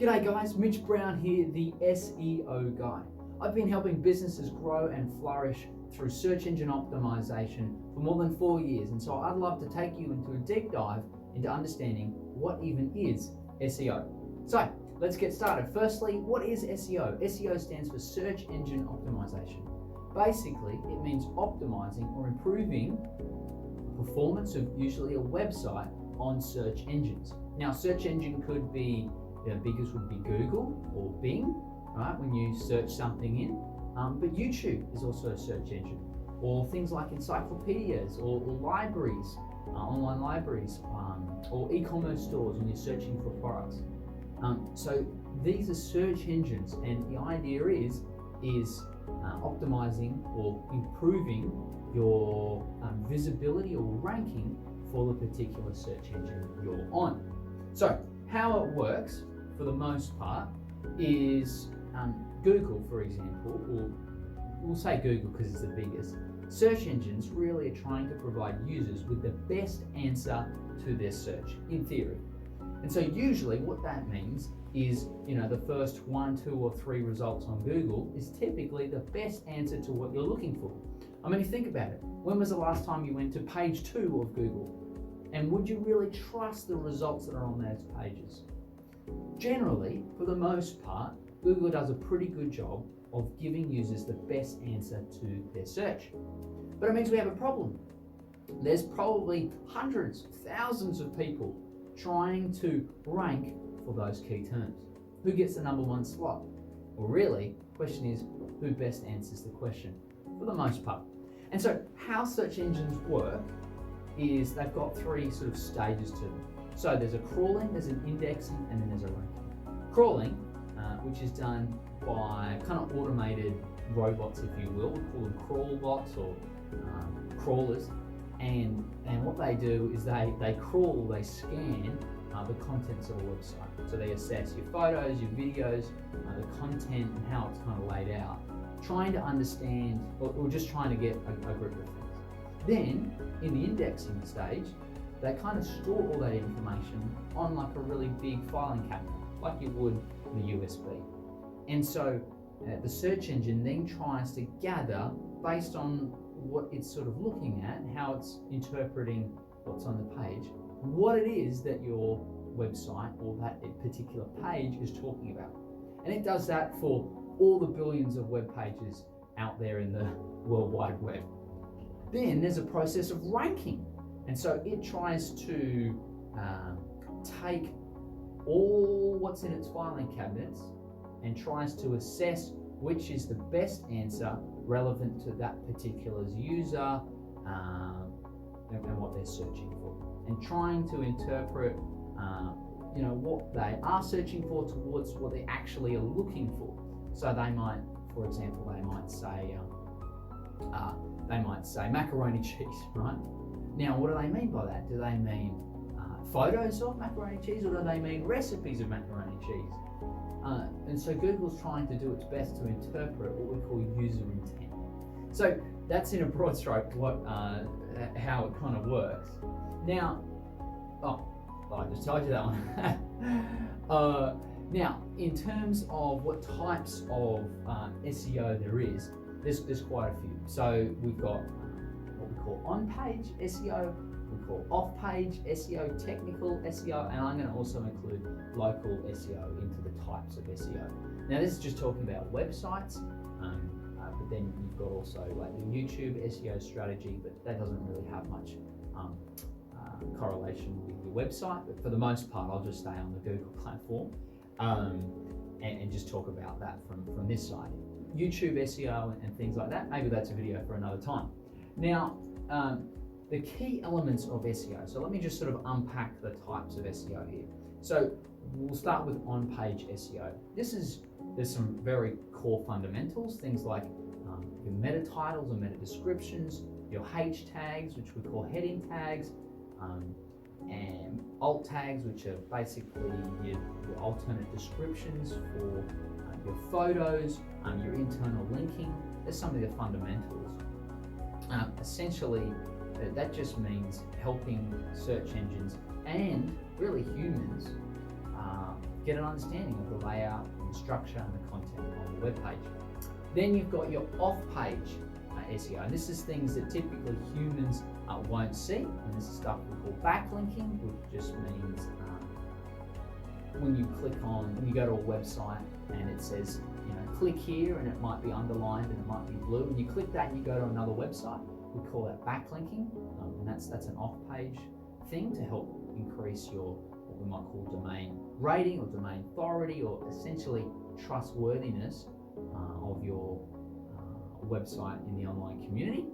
G'day guys, Mitch Brown here, the SEO guy. I've been helping businesses grow and flourish through search engine optimization for more than 4 years, and so I'd love to take you into a deep dive into understanding what even is SEO. So let's get started. Firstly, what is SEO? SEO stands for search engine optimization. Basically, it means optimizing or improving the performance of usually a website on search engines. Now, search engine could be, the biggest would be Google or Bing, right, when you search something in, but YouTube is also a search engine, or things like encyclopedias or libraries, online libraries, or e-commerce stores when you're searching for products. So these are search engines, and the idea is optimizing or improving your visibility or ranking for the particular search engine you're on. So how it works for the most part is Google, for example, or we'll say Google because it's the biggest. Search engines really are trying to provide users with the best answer to their search, in theory. And so usually what that means is, the first 1, 2, or 3 results on Google is typically the best answer to what you're looking for. I mean, think about it. When was the last time you went to page 2 of Google? And would you really trust the results that are on those pages? Generally, for the most part, Google does a pretty good job of giving users the best answer to their search. But it means we have a problem. There's probably hundreds, thousands of people trying to rank for those key terms. Who gets the number 1 slot? Well, really, the question is who best answers the question for the most part. And so how search engines work is they've got 3 sort of stages to them. So there's a crawling, there's an indexing, and then there's a ranking. Crawling, which is done by kind of automated robots, if you will. We call them crawl bots or crawlers. And what they do is they crawl, they scan the contents of a website. So they assess your photos, your videos, the content and how it's kind of laid out, trying to understand or just trying to get a grip of things. Then in the indexing stage, they kind of store all that information on like a really big filing cabinet, like you would in a USB. And so the search engine then tries to gather, based on what it's sort of looking at, how it's interpreting what's on the page, what it is that your website or that particular page is talking about. And it does that for all the billions of web pages out there in the World Wide Web. Then there's a process of ranking. And so it tries to take all what's in its filing cabinets and tries to assess which is the best answer relevant to that particular user and what they're searching for, and trying to interpret what they are searching for towards what they actually are looking for. So they might, for example, they might say macaroni cheese, right? Now, what do they mean by that? Do they mean photos of macaroni cheese, or do they mean recipes of macaroni cheese? And so Google's trying to do its best to interpret what we call user intent. So that's in a broad stroke how it kind of works. Now, I just told you that one. Now, in terms of what types of SEO there is, there's quite a few. So we've got what we call on-page SEO, we call off-page SEO, technical SEO, and I'm going to also include local SEO into the types of SEO. Now, this is just talking about websites, but then you've got also like the YouTube SEO strategy, but that doesn't really have much correlation with your website. But for the most part, I'll just stay on the Google platform and just talk about that from this side. YouTube SEO and things like that, maybe that's a video for another time. Now, the key elements of SEO. So let me just sort of unpack the types of SEO here. So we'll start with on-page SEO. There's some very core fundamentals, things like your meta titles and meta descriptions, your H tags, which we call heading tags, and alt tags, which are basically your alternate descriptions for your photos, your internal linking. There's some of the fundamentals. Essentially, that just means helping search engines and really humans get an understanding of the layout and the structure and the content of the web page. Then you've got your off-page SEO, and this is things that typically humans won't see, and this is stuff we call backlinking, which just means when you go to a website and it says, click here, and it might be underlined and it might be blue, and you click that and you go to another website, we call that backlinking, and that's an off-page thing to help increase your, what we might call domain rating or domain authority, or essentially trustworthiness of your website in the online community.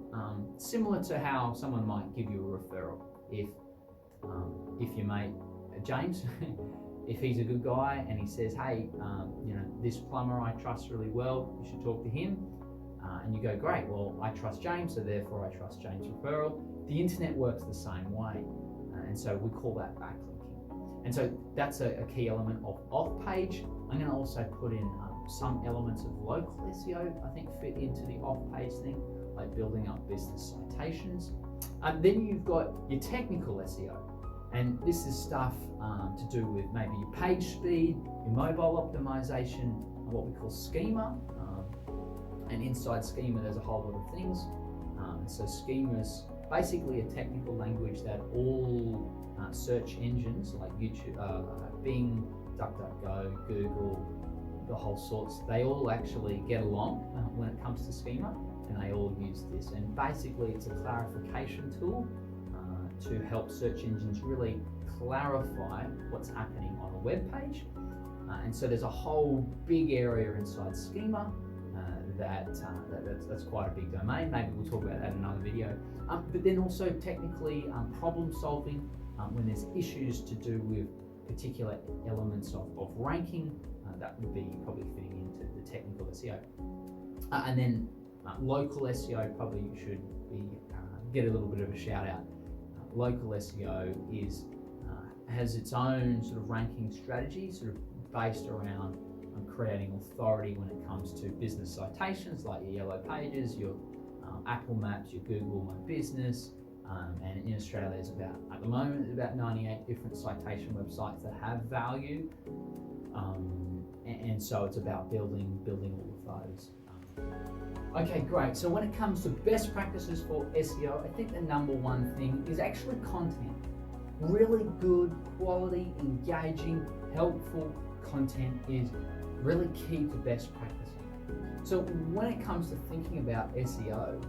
Similar to how someone might give you a referral. If your mate James, if he's a good guy and he says, hey, this plumber I trust really well, you should talk to him, and you go, great, well, I trust James, so therefore I trust James' referral. The internet works the same way, and so we call that backlinking. And so that's a key element of off-page. I'm going to also put in some elements of local SEO, I think, fit into the off-page thing, like building up business citations. Then you've got your technical SEO, and this is stuff to do with maybe your page speed, your mobile optimization, and what we call schema. And inside schema, there's a whole lot of things. So schema is basically a technical language that all search engines like YouTube, Bing, DuckDuckGo, Google, the whole sorts, they all actually get along when it comes to schema, and they all use this. And basically it's a clarification tool to help search engines really clarify what's happening on a web page. And so there's a whole big area inside schema that's quite a big domain. Maybe we'll talk about that in another video. But then also technically problem solving when there's issues to do with particular elements of ranking, that would be probably fitting into the technical SEO. And then local SEO probably should be get a little bit of a shout out. Local SEO has its own sort of ranking strategy, sort of based around creating authority when it comes to business citations like your Yellow Pages, your Apple Maps, your Google My Business, and in Australia there's at the moment about 98 different citation websites that have value, and so it's about building all of those. Okay, great. So when it comes to best practices for SEO, I think the number one thing is actually content. Really good, quality, engaging, helpful content is really key to best practice. So when it comes to thinking about SEO,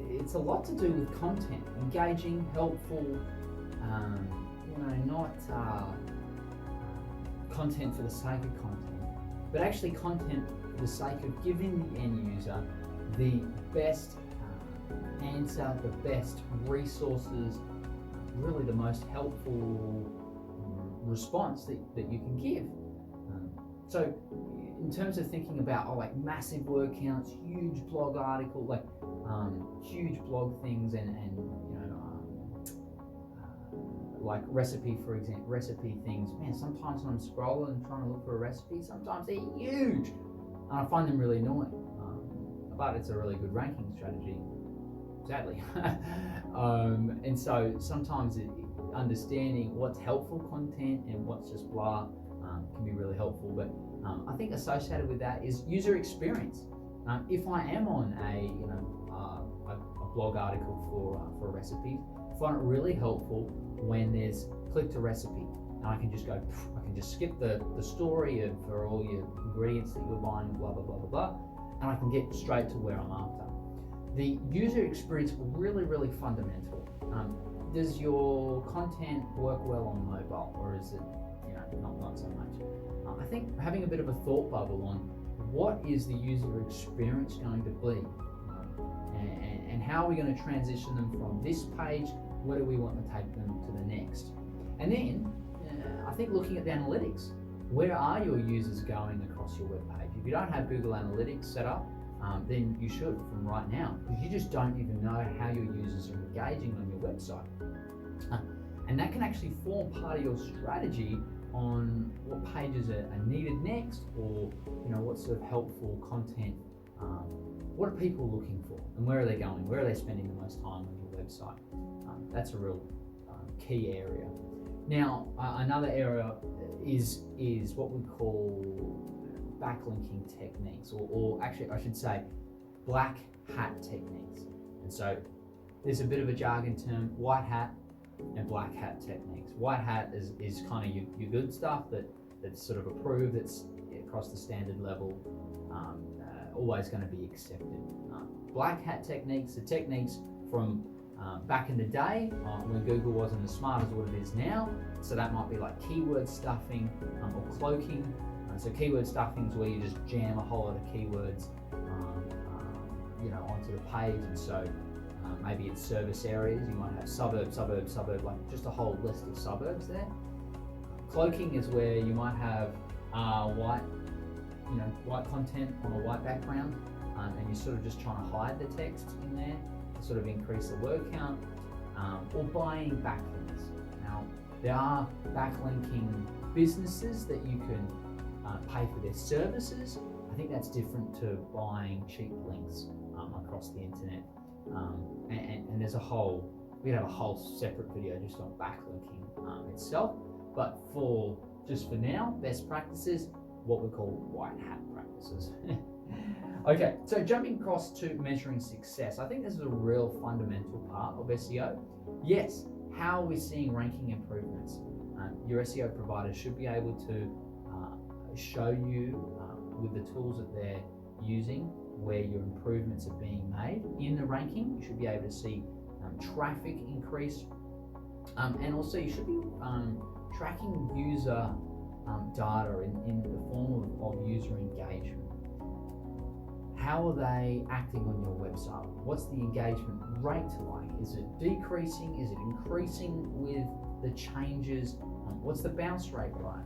it's a lot to do with content, engaging, helpful, not content for the sake of content, but actually content for the sake of giving the end user the best answer, the best resources, really the most helpful response that you can give. So in terms of thinking about like massive word counts, huge blog article, like huge blog things, and like recipe, for example, recipe things, man, sometimes when I'm scrolling and trying to look for a recipe, sometimes they're huge and I find them really annoying, but it's a really good ranking strategy, sadly. And so sometimes understanding what's helpful content and what's just blah can be really helpful. But I think associated with that is user experience. If I am on a blog article for recipes, I find it really helpful when there's click to recipe, and I can just go, I can just skip the story for all your ingredients that you're buying, blah blah blah blah blah, and I can get straight to where I'm after. The user experience really fundamental. Does your content work well on mobile, or is it not so much? I think having a bit of a thought bubble on what is the user experience going to be, and how are we going to transition them from this page, where do we want to take them to the next? And then I think looking at the analytics, where are your users going across your web page? If you don't have Google Analytics set up, then you should from right now, because you just don't even know how your users are engaging on your website. And that can actually form part of your strategy on what pages are needed next, or what sort of helpful content, what are people looking for, and where are they going, where are they spending the most time on your website. That's a real key area. Now, another area is what we call backlinking techniques, or actually I should say black hat techniques. And so there's a bit of a jargon term, white hat and black hat techniques. White hat is kind of your good stuff that's sort of approved, that's across the standard level, always going to be accepted. Black hat techniques are techniques from back in the day when Google wasn't as smart as what it is now. So that might be like keyword stuffing or cloaking. So keyword stuffing is where you just jam a whole lot of keywords onto the page. And so maybe it's service areas, you might have suburb, like just a whole list of suburbs there. Cloaking is where you might have white content on a white background, and you're sort of just trying to hide the text in there to sort of increase the word count, or buying backlinks. Now, there are backlinking businesses that you can pay for their services. I think that's different to buying cheap links across the internet. And there's we have a whole separate video just on backlinking itself. But for now, best practices, what we call white hat practices. Okay, so jumping across to measuring success. I think this is a real fundamental part of SEO. Yes, how are we seeing ranking improvements? Your SEO provider should be able to show you with the tools that they're using where your improvements are being made in the ranking. You should be able to see traffic increase, and also you should be tracking user data in the form of user engagement. How are they acting on your website? What's the engagement rate like? Is it decreasing? Is it increasing with the changes? What's the bounce rate like?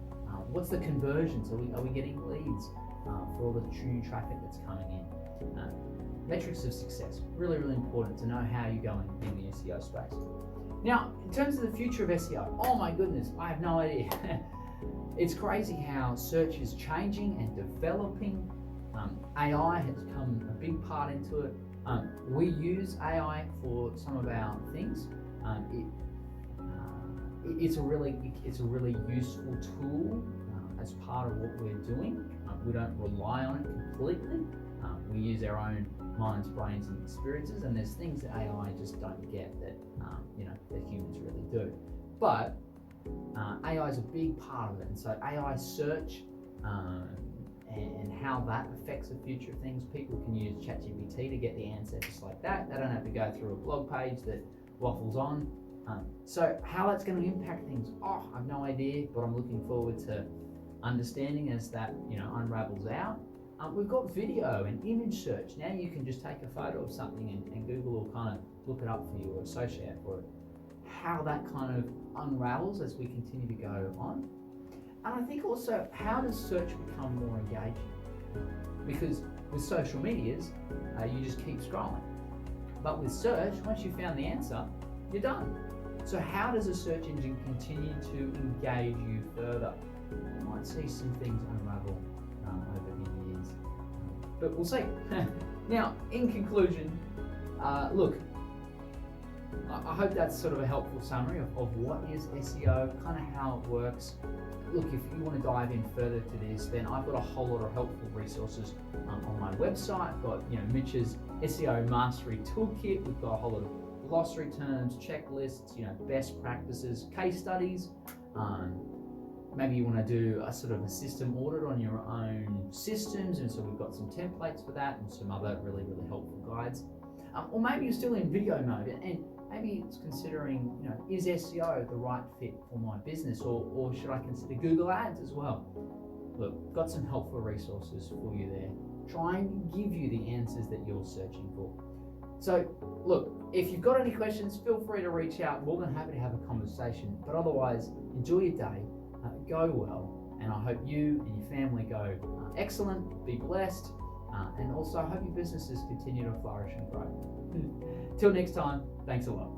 What's the conversions? Are we getting leads for all the new traffic that's coming in? Metrics of success, really, really important to know how you're going in the SEO space. Now, in terms of the future of SEO, oh my goodness, I have no idea. It's crazy how search is changing and developing. AI has come a big part into it. We use AI for some of our things. It's a really useful tool as part of what we're doing. We don't rely on it completely. We use our own minds, brains, and experiences, and there's things that AI just don't get that that humans really do. But AI is a big part of it, and so AI search and how that affects the future of things. People can use ChatGPT to get the answer just like that. They don't have to go through a blog page that waffles on. So how that's going to impact things, I have no idea, but I'm looking forward to understanding as that unravels out. We've got video and image search. Now you can just take a photo of something and Google will kind of look it up for you or associate for it. How that kind of unravels as we continue to go on. And I think also, how does search become more engaging? Because with social medias, you just keep scrolling. But with search, once you've found the answer, you're done. So how does a search engine continue to engage you further? You might see some things unravel over the years. But we'll see. Now, in conclusion, look, I hope that's sort of a helpful summary of what is SEO, kind of how it works. Look, if you want to dive in further to this, then I've got a whole lot of helpful resources on my website. I've got Mitch's SEO Mastery Toolkit. We've got a whole lot of glossary terms, checklists, best practices, case studies. Maybe you want to do a sort of a system audit on your own systems, and so we've got some templates for that and some other really, really helpful guides. Or maybe you're still in video mode and maybe it's considering, is SEO the right fit for my business, or should I consider Google Ads as well? Look, got some helpful resources for you there. Try and give you the answers that you're searching for. So, look, if you've got any questions, feel free to reach out. More than happy to have a conversation. But otherwise, enjoy your day, go well, and I hope you and your family go excellent, be blessed, and also I hope your businesses continue to flourish and grow. Till next time, thanks a lot.